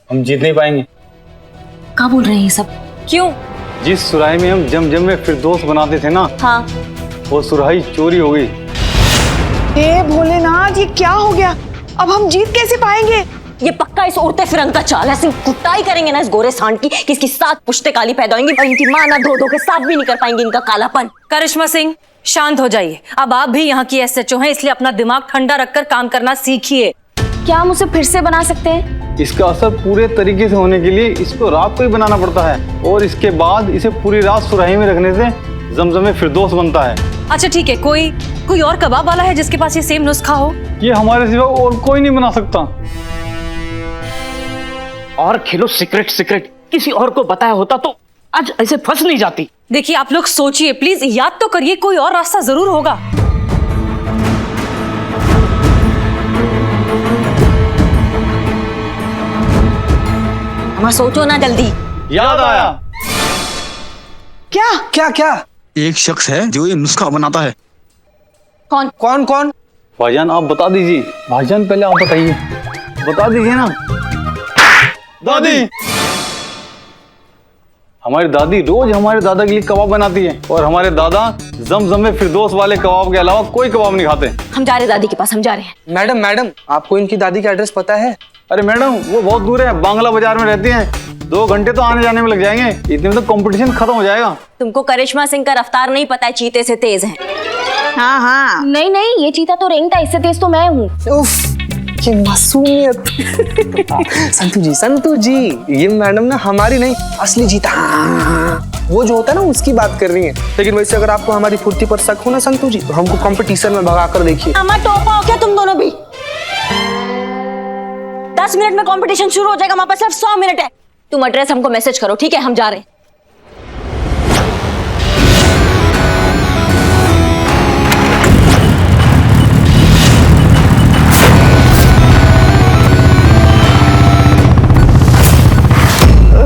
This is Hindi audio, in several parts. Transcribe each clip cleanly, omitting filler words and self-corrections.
हम जीत नहीं पाएंगे। क्या बोल रहे हैं ये सब? क्यों? जिस सुराही में हम जम में फिरदौस बनाते थे ना, हाँ। वो सुराही चोरी हो गई। हे भोलेनाथ, ये क्या हो गया? अब हम जीत कैसे पाएंगे? ये पक्का इस उड़ते फिरंग का चाल है। सिर्फ कुटाई करेंगे ना इस गोरे सांड की कि इसकी 7 पुश्ते काली पैदा होंगी और इनकी माँ ना धो के साफ भी नहीं कर पाएंगे इनका कालापन। करिश्मा सिंह, शांत हो जाइए। अब आप भी यहाँ की एसएचओ हैं, इसलिए अपना दिमाग ठंडा रखकर काम करना सीखिए। क्या हम उसे फिर से बना सकते हैं? इसका असर पूरे तरीके से होने के लिए इसको रात को ही बनाना पड़ता है, और इसके बाद इसे पूरी रात सुराही में रखने से जमजम में फिरदौस बनता है। अच्छा ठीक है, कोई और कबाब वाला है जिसके पास ये सेम नुस्खा हो? ये हमारे सिवा और कोई नहीं बना सकता। और खेलो सीक्रेट सीक्रेट, किसी और को बताया होता तो आज ऐसे फंस नहीं जाती। देखिए आप लोग सोचिए प्लीज, याद तो करिए, कोई और रास्ता जरूर होगा। हमारा सोचो ना जल्दी। याद आया। क्या? क्या क्या? एक शख्स है जो ये नुस्खा बनाता है। कौन? कौन कौन? भाईजान आप बता दीजिए। भाईजान पहले आप बताइए, बता दीजिए ना। दादी, हमारी दादी रोज हमारे दादा के लिए कबाब बनाती है, और हमारे दादा जमजम में फिरदौस वाले कबाब के अलावा कोई कबाब नहीं खाते। हम जा रहे दादी के पास, हम जा रहे हैं। मैडम आपको इनकी दादी का एड्रेस पता है? अरे मैडम, वो बहुत दूर है, बांग्ला बाजार में रहती हैं। 2 घंटे तो आने जाने में लग जाएंगे, इतने में तो कंपटीशन खत्म हो जाएगा। तुमको करिश्मा सिंह का रफ्तार नहीं पता है, चीते से तेज है। हाँ हाँ। नहीं, ये चीता तो रेंगता, इससे तेज तो मैं हूँ। उफ, ये मासूमियत। संतू जी, ये मैडम ना हमारी नहीं असली जीता, वो जो होता है ना उसकी बात कर रही है। लेकिन वैसे अगर आपको हमारी फुर्ती पर शक हो ना संतू जी, तो हमको कंपटीशन में भगा कर देखिए। अम्मा टोपा हो क्या तुम दोनों भी? 10 मिनट में कंपटीशन शुरू हो जाएगा, हमारे पास सिर्फ 100 मिनट है। तुम एड्रेस हमको मैसेज करो, ठीक है? हम जा रहे हैं।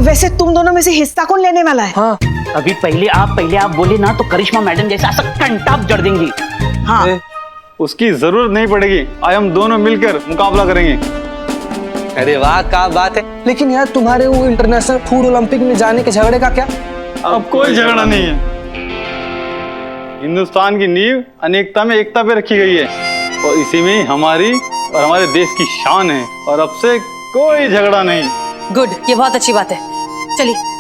वैसे तुम दोनों में से हिस्सा कौन लेने वाला है? हाँ, अभी पहले आप बोले ना तो करिश्मा मैडम जैसा ऐसा कंटाप जड़ देंगी। हाँ। उसकी जरूरत नहीं पड़ेगी, आज हम दोनों मिलकर मुकाबला करेंगे। अरे वाह, क्या बात है। लेकिन यार तुम्हारे वो इंटरनेशनल फूड ओलंपिक में जाने के झगड़े का क्या? अब कोई झगड़ा नहीं है। हिंदुस्तान की नींव अनेकता में एकता पे रखी गई है, और इसी में हमारी और हमारे देश की शान है, और अब से कोई झगड़ा नहीं। गुड, ये बहुत अच्छी बात है। चलिए।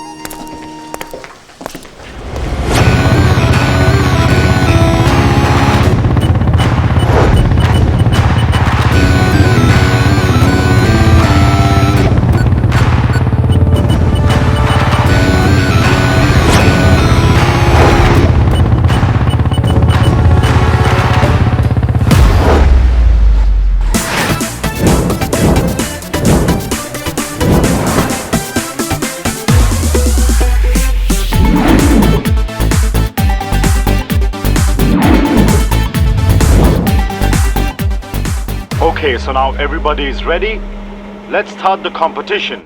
Okay, so now everybody is ready. Let's start the competition.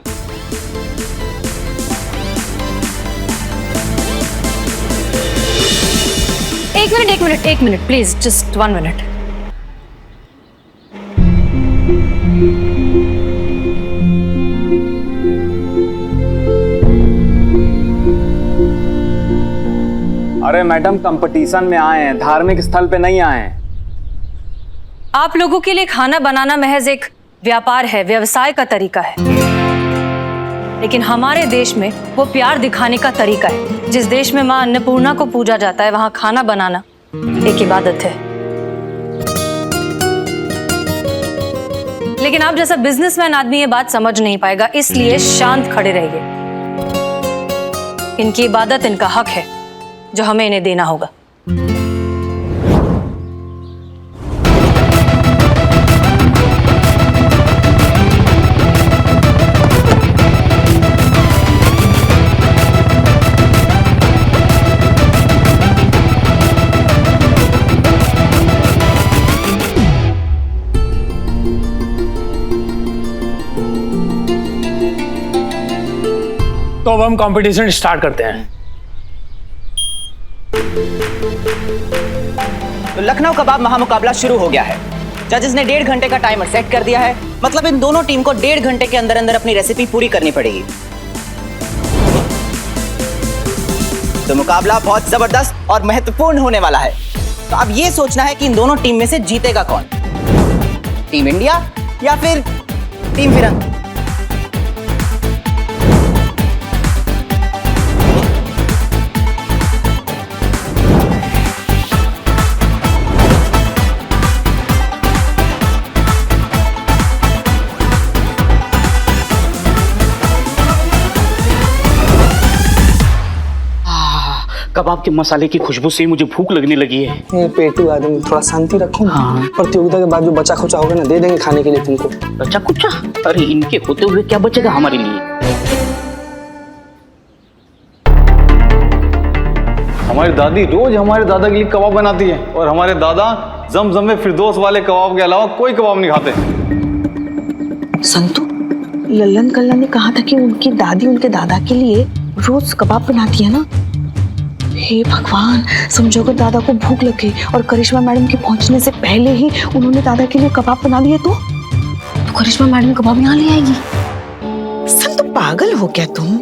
एक मिनट प्लीज, जस्ट 1 मिनट। अरे मैडम, कंपटीशन में आए हैं, धार्मिक स्थल पे नहीं आए हैं। आप लोगों के लिए खाना बनाना महज एक व्यापार है, व्यवसाय का तरीका है। लेकिन हमारे देश में वो प्यार दिखाने का तरीका है। जिस देश में मां अन्नपूर्णा को पूजा जाता है, वहां खाना बनाना एक इबादत है। लेकिन आप जैसा बिजनेसमैन आदमी ये बात समझ नहीं पाएगा, इसलिए शांत खड़े रहिए। इनकी इबादत इनका हक है जो हमें इन्हें देना होगा। तो अब हम कंपटीशन स्टार्ट करते हैं। तो लखनऊ कबाब महामुकाबला शुरू हो गया है। जजेस ने 1.5 घंटे का टाइमर सेट कर दिया है, मतलब इन दोनों टीम को 1.5 घंटे के अंदर अंदर अपनी रेसिपी पूरी करनी पड़ेगी। तो मुकाबला बहुत जबरदस्त और महत्वपूर्ण होने वाला है। तो अब ये सोचना है कि इन दोनों टीम में से जीतेगा कौन, टीम इंडिया या फिर टीम फिरंग। कबाब के मसाले की खुशबू से मुझे भूख लगने लगी है। ये पेटू आदमी, थोड़ा शांति रखो ना। प्रतियोगिता के बाद जो बचा खुचा होगा ना, दे देंगे खाने के लिए तुमको। बचा कुचा? अरे इनके होते हुए क्या बचेगा हमारे लिए? हमारी दादी रोज हमारे दादा के लिए कबाब बनाती है और हमारे दादा जमजम में फिरदौस वाले कबाब के अलावा कोई कबाब नहीं खाते। संतू, लल्लन कल्ला ने कहा था कि उनकी दादी उनके दादा के लिए रोज कबाब बनाती है ना। हे भगवान, समझो अगर दादा को भूख लग गई और करिश्मा मैडम के पहुंचने से पहले ही उन्होंने दादा के लिए कबाब बना दिए तो करिश्मा मैडम कबाब यहाँ ले आएगी। संतू, पागल हो क्या तुम?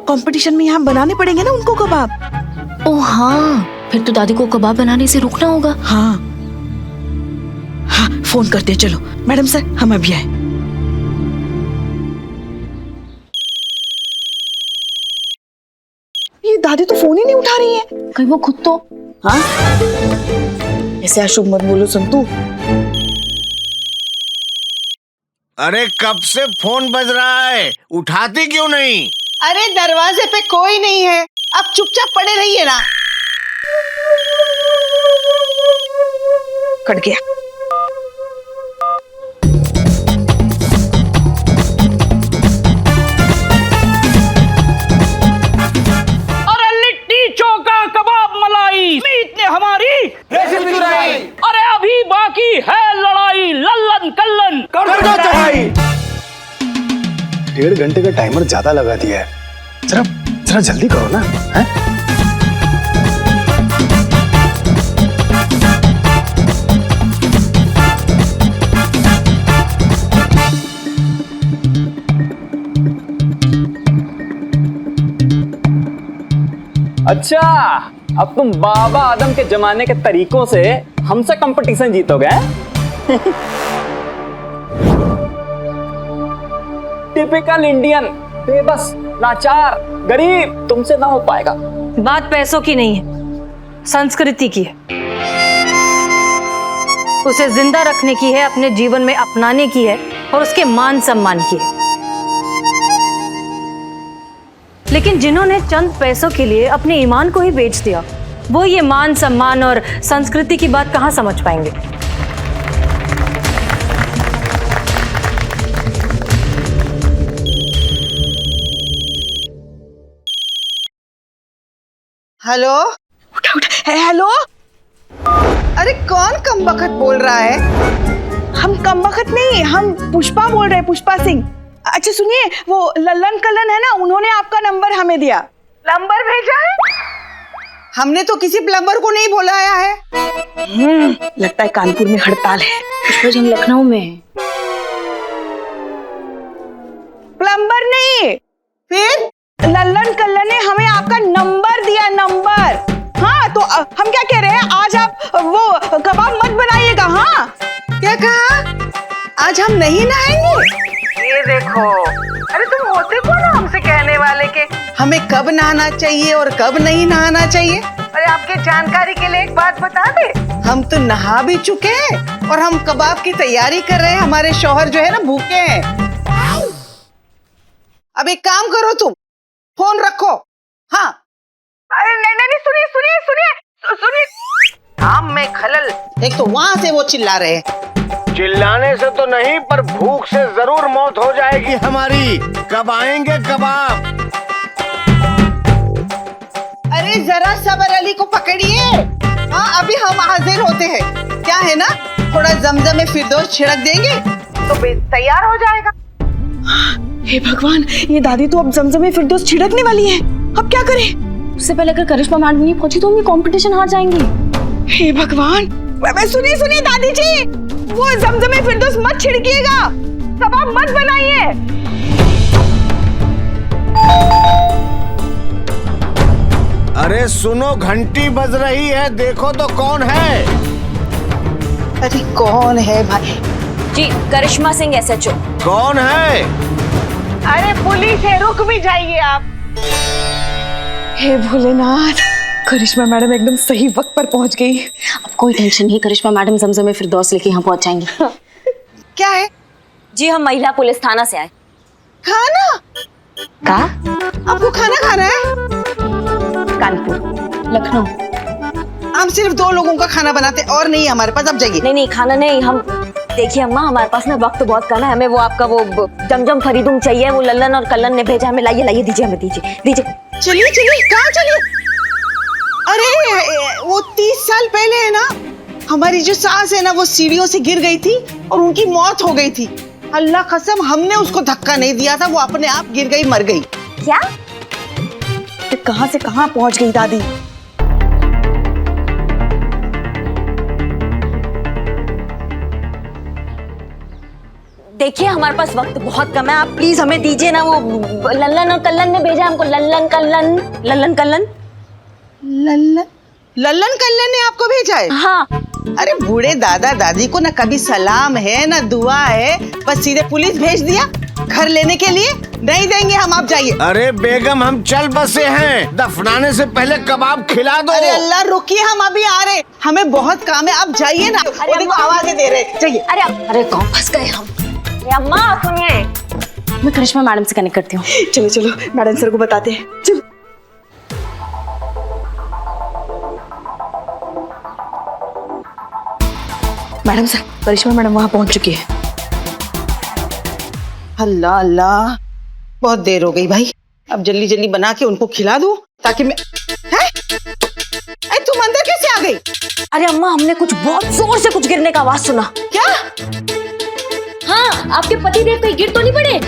कंपटीशन में यहाँ बनाने पड़ेंगे ना उनको कबाब। ओ हाँ, फिर तो दादी को कबाब बनाने से रुकना होगा। हाँ हाँ, फोन करते हैं। चलो मैडम सर, हम अभी आए। ये दादी तो फोन ही नहीं उठा रही है। कहीं वो खुद तो। हाँ, ऐसे अशुभ मत बोलो संतू। अरे कब से फोन बज रहा है, उठाती क्यों नहीं? अरे दरवाजे पे कोई नहीं है, अब चुपचाप पड़े रहिए ना। कट गया। अरे लिट्टी चोखा कबाब मलाई, मीत ने हमारी रेसिपी चुराई। अरे अभी बाकी है लड़ाई, लल्लन कल्लन कर दो चढ़ाई। 1.5 घंटे का टाइमर ज्यादा लगा दिया है, जरा जल्दी करो ना। हैं? अच्छा, अब तुम बाबा आदम के जमाने के तरीकों से हमसे कंपटीशन जीतोगे? टिपिकल इंडियन, बेबस, लाचार, गरीब, तुमसे ना हो पाएगा। बात पैसों की नहीं है, संस्कृति की है। उसे जिंदा रखने की है, अपने जीवन में अपनाने की है और उसके मान सम्मान की है। लेकिन जिन्होंने चंद पैसों के लिए अपने ईमान को ही बेच दिया, वो ये मान सम्मान और संस्कृति की बात कहां समझ पाएंगे? हेलो, उठा उठा। हेलो, अरे कौन कमबख्त बोल रहा है? हम कमबख्त नहीं, हम पुष्पा बोल रहे हैं, पुष्पा सिंह। अच्छा सुनिए, वो लल्लन कल्लन है ना, उन्होंने आपका नंबर हमें दिया। नंबर भेजा है? हमने तो किसी प्लम्बर को नहीं बुलाया है। लगता है कानपुर में हड़ताल है। पुष्पा जी, हम लखनऊ में हैं। प्लम्बर नहीं, फिर लल्लन कल्लन ने हमें आपका नंबर दिया, नंबर। हाँ, तो हम क्या कह रहे हैं, आज आप वो कबाब मत बनाइएगा। हाँ, क्या कहा? आज हम नहीं नहाएंगे? ये देखो, अरे तुम होते कौन हो हमसे कहने वाले के हमें कब नहाना चाहिए और कब नहीं नहाना चाहिए? अरे आपके जानकारी के लिए एक बात बता दे, हम तो नहा भी चुके हैं और हम कबाब की तैयारी कर रहे हैं। हमारे शौहर जो है ना, भूखे हैं। अब एक काम करो, तुम फोन रखो। हाँ, अरे नहीं, सुनिए सुनिए सुनिए सुनिए, काम में खलल। एक तो वहाँ से वो चिल्ला रहे हैं। चिल्लाने से तो नहीं, पर भूख से जरूर मौत हो जाएगी हमारी। कब आएंगे कबाब? अरे जरा सबर अली को पकड़िए। हाँ, अभी हम हाजिर होते हैं। क्या है ना, थोड़ा जमजम में फिरदौस छिड़क देंगे तो तैयार हो जाएगा। हे भगवान, ये दादी तो अब जमजम में फिरदौस छिड़कने वाली है। अब क्या करें? उससे पहले अगर करिश्मा मैडम नहीं पहुंची तो हम ये कंपटीशन हार जाएंगे। हे भगवान, सुनिए सुनिए दादी जी, वो जमजमे फिरदौस मत छिड़किएगा, कबाब मत बनाइए। अरे सुनो, घंटी बज रही है, देखो तो कौन है। अरे कौन है भाई? जी करिश्मा सिंह SHO। कौन है? अरे पुलिस है, रुक भी जाइए आप। हे भोलेनाथ, करिश्मा मैडम एकदम सही वक्त पर पहुंच गई। अब कोई टेंशन नहीं, करिश्मा मैडम जमजमे फिरदौस लेके यहाँ पहुंच जाएंगी। क्या है? जी हम महिला पुलिस थाना से आए। खाना? का? आपको खाना खाना है? कानपुर, लखनऊ। हम सिर्फ 2 लोगों का खाना बनाते और नहीं हमारे पास, अब जाइए। नहीं खाना नहीं, हम देखिए अम्मा हमारे पास ना वक्त वक्त कम है, हमें वो आपका वो जमजम फरीदुम चाहिए, वो लल्लन और कल्लन ने भेजा हमें, लाइए दीजिए, हमें दीजिए। चलिए कहाँ चलिए? अरे वो 30 साल पहले है ना, हमारी जो सास है ना, वो सीढ़ियों से गिर गई थी और उनकी मौत हो गई थी। अल्लाह कसम हमने उसको धक्का नहीं दिया था, वो अपने आप गिर गई, मर गई। क्या? तो कहाँ से कहाँ पहुंच गई दादी? देखिए हमारे पास वक्त बहुत कम है, आप प्लीज हमें दीजिए ना, वो लल्लन और कल्लन ने भेजा हमको, लल्लन कल्लन ने आपको भेजा है? हाँ। अरे बूढ़े दादा दादी को ना कभी सलाम है ना दुआ है, बस सीधे पुलिस भेज दिया घर लेने के लिए। नहीं देंगे हम, आप जाइए। अरे बेगम, हम चल बसे हैं, दफनाने से पहले कबाब खिला दो। अरे अल्लाह रुकिए, हम अभी आ रहे, हमें बहुत काम है, आप जाइए ना। वो देखो आवाजें दे रहे, जाइए। अरे कौन फंस गए हम? अम्मा सुनिए, मैं करिश्मा मैडम से कनेक्ट करती हूँ। चलो मैडम सर को बताते हैं, चलो। मैडम सर, करिश्मा मैडम वहां पहुंच चुकी है। अल्लाह अल्लाह, बहुत देर हो गई भाई, अब जल्दी जल्दी बना के उनको खिला दूं ताकि मैं। हैं? तुम अंदर कैसे आ गई? अरे अम्मा हमने कुछ बहुत जोर से कुछ गिरने का आवाज सुना। क्या? हाँ, आपके पतिदेव कहीं गिर तो नहीं पड़े?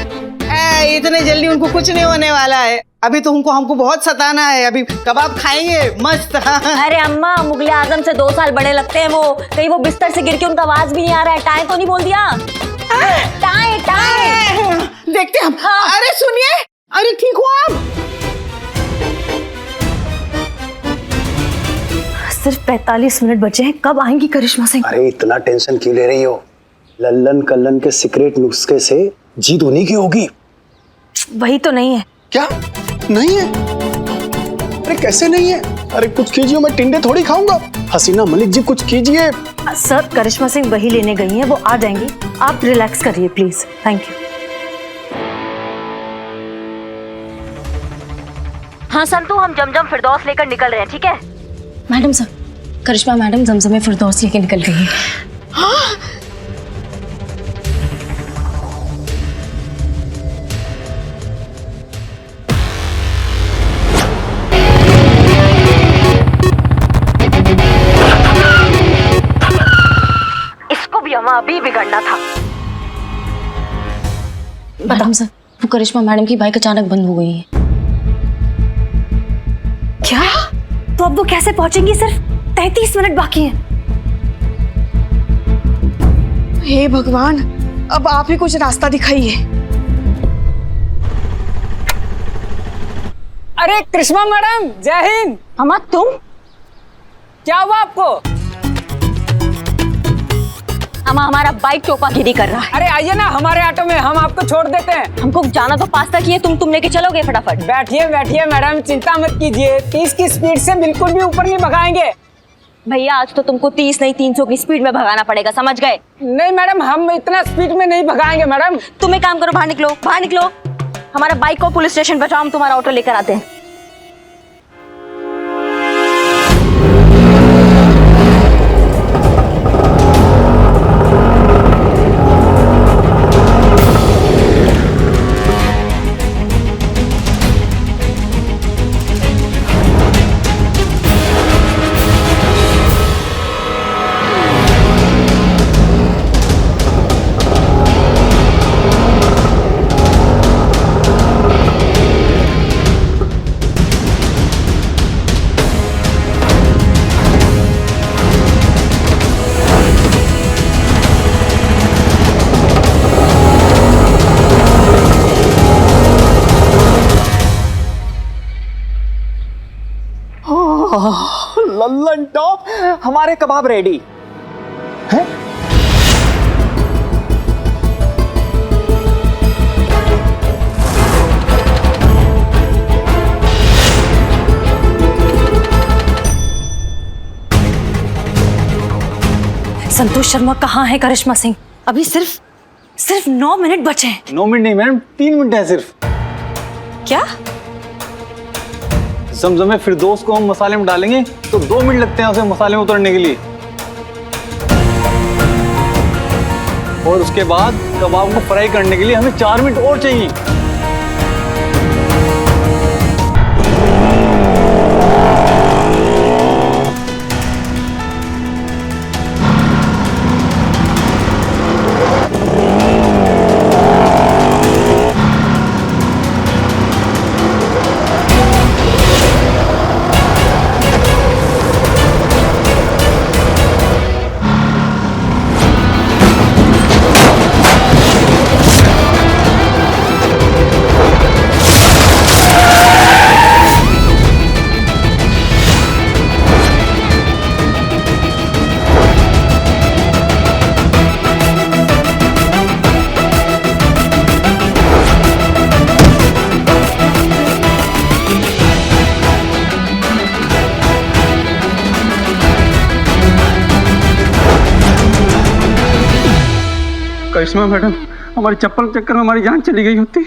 इतने जल्दी उनको कुछ नहीं होने वाला है, अभी तो हमको बहुत सताना है, अभी कबाब खाएंगे मस्त। अरे अम्मा मुगले आजम से 2 साल बड़े लगते हैं वो, कहीं वो बिस्तर से गिर के उनका आवाज भी नहीं आ रहा है, टाए तो नहीं बोल दिया? टाए देखते हम। हाँ। अरे सुनिए, अरे ठीक हो आप? सिर्फ 45 मिनट बचे हैं, कब आएंगी करिश्मा सिंह? अरे इतना टेंशन क्यों ले रही हो? लल्लन कल्लन के सीक्रेट नुस्खे से जीत उन्हीं की होगी। वही तो नहीं है। क्या नहीं है? अरे कैसे नहीं है? अरे कुछ कीजिए, मैं टिंडे थोड़ी खाऊंगा। हसीना मलिक जी कुछ कीजिए। सर करिश्मा सिंह वही लेने गई हैं, वो आ जाएंगी, आप रिलैक्स करिए प्लीज। Thank you. हाँ संतू, हम जमजम फिरदौस लेकर निकल रहे हैं, ठीक है? मैडम सर, करिश्मा मैडम जमजमे फिरदौस लेके निकल गई है। हाँ? अभी बिगड़ना था। मैडम सर, वो करिश्मा मैडम की बाइक अचानक बंद हो गई है। क्या? तो अब वो कैसे पहुंचेंगी? सिर्फ 33 मिनट बाकी हैं। हे भगवान, अब आप ही कुछ रास्ता दिखाइए। अरे करिश्मा मैडम, जय हिंद। अम्मा तुम? क्या हुआ आपको? अम्मा हमारा बाइक चौपागिरी कर रहा है। अरे आइए ना हमारे ऑटो में, हम आपको छोड़ देते हैं। हमको जाना तो पास तक ही है, तुम लेके चलोगे फटाफट? बैठिए बैठिए मैडम, चिंता मत कीजिए, 30 की स्पीड से बिल्कुल भी ऊपर नहीं भगाएंगे। भैया आज तो तुमको 30 नहीं 300 की स्पीड में भगाना पड़ेगा, समझ गए? नहीं मैडम, हम इतना स्पीड में नहीं भगाएंगे मैडम। तुम एक काम करो, बाहर निकलो, हमारा बाइक को पुलिस स्टेशन पहुंचाओ, हम तुम्हारा ऑटो लेकर आते हैं। लल्लन टॉप, हमारे कबाब रेडी हैं? संतोष शर्मा कहाँ है करिश्मा सिंह? अभी सिर्फ 9 मिनट बचे हैं। 9 मिनट नहीं मैडम, 3 मिनट है सिर्फ। क्या? जमजमे फिरदौस को हम मसाले में डालेंगे तो 2 मिनट लगते हैं उसे मसाले में उतरने के लिए, और उसके बाद कबाब को फ्राई करने के लिए हमें 4 मिनट और चाहिए। करिश्मा मैडम, हमारी चप्पल चक्कर में हमारी जान चली गई होती।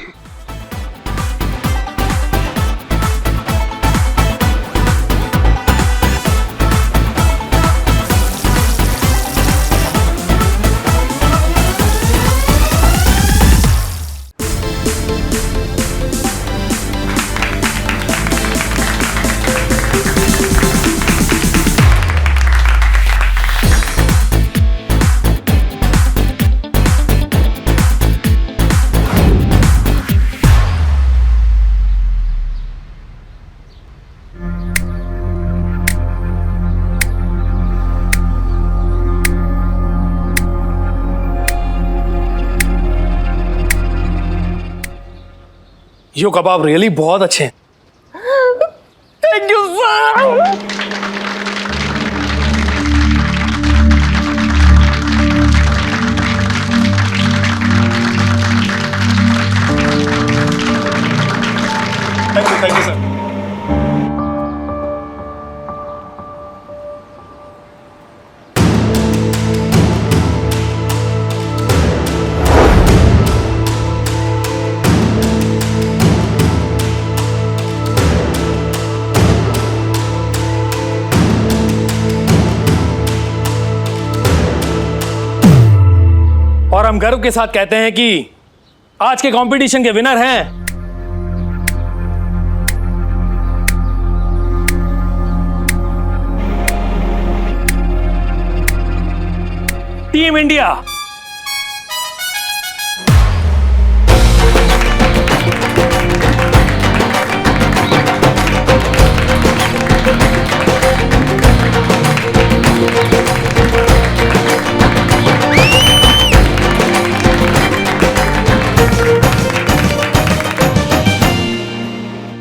यो कबाब रियली बहुत अच्छे हैं। Thank you sir. Thank you sir. और हम गर्व के साथ कहते हैं कि आज के कंपटीशन के विनर हैं टीम इंडिया।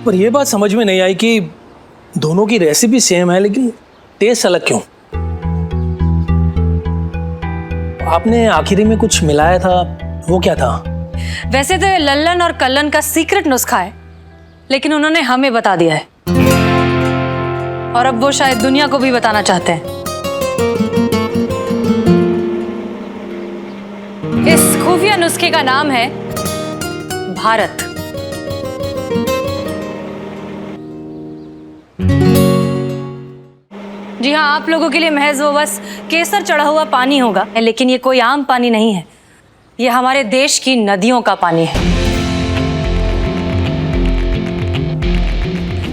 पर यह बात समझ में नहीं आई कि दोनों की रेसिपी सेम है लेकिन टेस्ट अलग क्यों? आपने आखिरी में कुछ मिलाया था, वो क्या था? वैसे तो लल्लन और कल्लन का सीक्रेट नुस्खा है, लेकिन उन्होंने हमें बता दिया है और अब वो शायद दुनिया को भी बताना चाहते हैं। इस खुफिया नुस्खे का नाम है भारत। जी हाँ, आप लोगों के लिए महज वो बस केसर चढ़ा हुआ पानी होगा, लेकिन ये कोई आम पानी नहीं है, ये हमारे देश की नदियों का पानी है।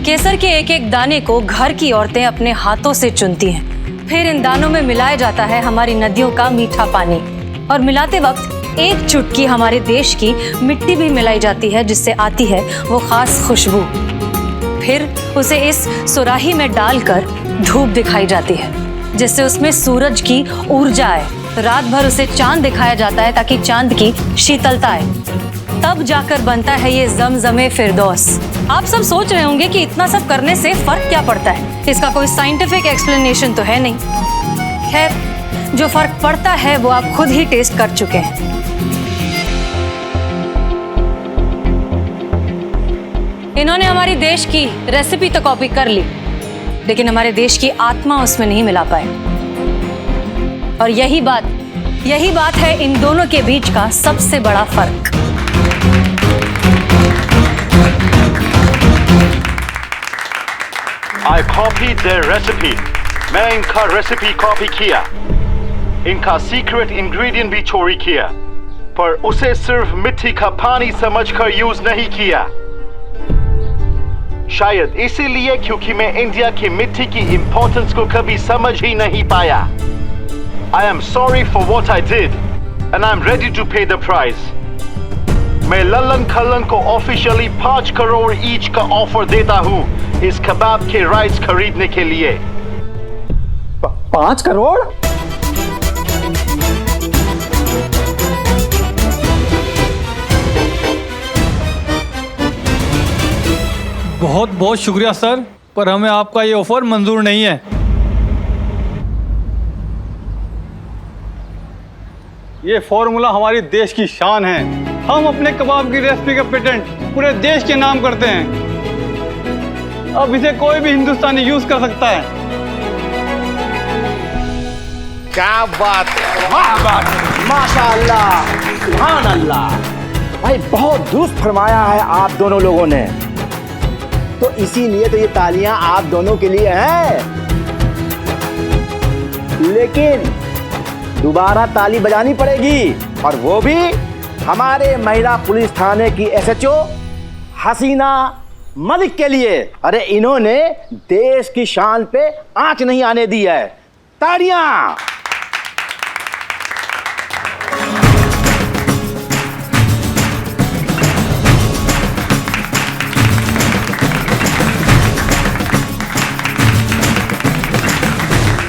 केसर के एक एक दाने को घर की औरतें अपने हाथों से चुनती हैं, फिर इन दानों में मिलाया जाता है हमारी नदियों का मीठा पानी, और मिलाते वक्त एक चुटकी हमारे देश की मिट्टी भी मिलाई जाती है, जिससे आती है वो खास खुशबू। फिर उसे इस सुराही में डालकर धूप दिखाई जाती है, जिससे उसमें सूरज की ऊर्जा आए। रात भर उसे चांद दिखाया जाता है ताकि चांद की शीतलता आए। तब जाकर बनता है ये ज़मज़मे फिरदौस। आप सब सोच रहे होंगे कि इतना सब करने से फर्क क्या पड़ता है, इसका कोई साइंटिफिक एक्सप्लेनेशन तो है नहीं। खैर, जो फर्क पड़ता है वो आप खुद ही टेस्ट कर चुके हैं। इन्होंने हमारी देश की रेसिपी तो कॉपी कर ली, लेकिन हमारे देश की आत्मा उसमें नहीं मिला पाए। और यही बात है इन दोनों के बीच का सबसे बड़ा फर्क। I copied their recipe. मैं इनका रेसिपी कॉपी किया, इनका सीक्रेट इंग्रेडिएंट भी चोरी किया, पर उसे सिर्फ मिट्टी का पानी समझकर यूज नहीं किया। शायद इसीलिए क्योंकि मैं इंडिया की मिट्टी की इंपॉर्टेंस को कभी समझ ही नहीं पाया। I am sorry for what I did, and I'm ready to pay the price. मैं लल्लन खल्लन को ऑफिशियली 5 करोड़ ईच का ऑफर देता हूँ इस कबाब के राइट्स खरीदने के लिए। 5 करोड़? बहुत बहुत शुक्रिया सर, पर हमें आपका ये ऑफर मंजूर नहीं है। ये फॉर्मूला हमारी देश की शान है। हम अपने कबाब की रेसिपी का पेटेंट पूरे देश के नाम करते हैं। अब इसे कोई भी हिंदुस्तानी यूज कर सकता है। क्या बात है, माशाअल्लाह, सुभान अल्लाह। भाई बहुत दुरुस्त फरमाया है आप दोनों लोगों ने, तो इसीलिए तो ये तालियां आप दोनों के लिए हैं। लेकिन दोबारा ताली बजानी पड़ेगी, और वो भी हमारे महिला पुलिस थाने की एसएचओ हसीना मलिक के लिए। अरे इन्होंने देश की शान पे आंच नहीं आने दी है। तालियां।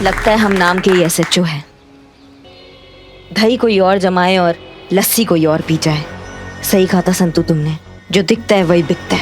लगता है हम नाम के ही एसएचओ हैं। दही कोई और जमाए और लस्सी कोई और पी जाए। सही कहा था संतू तुमने, जो दिखता है वही बिकता है।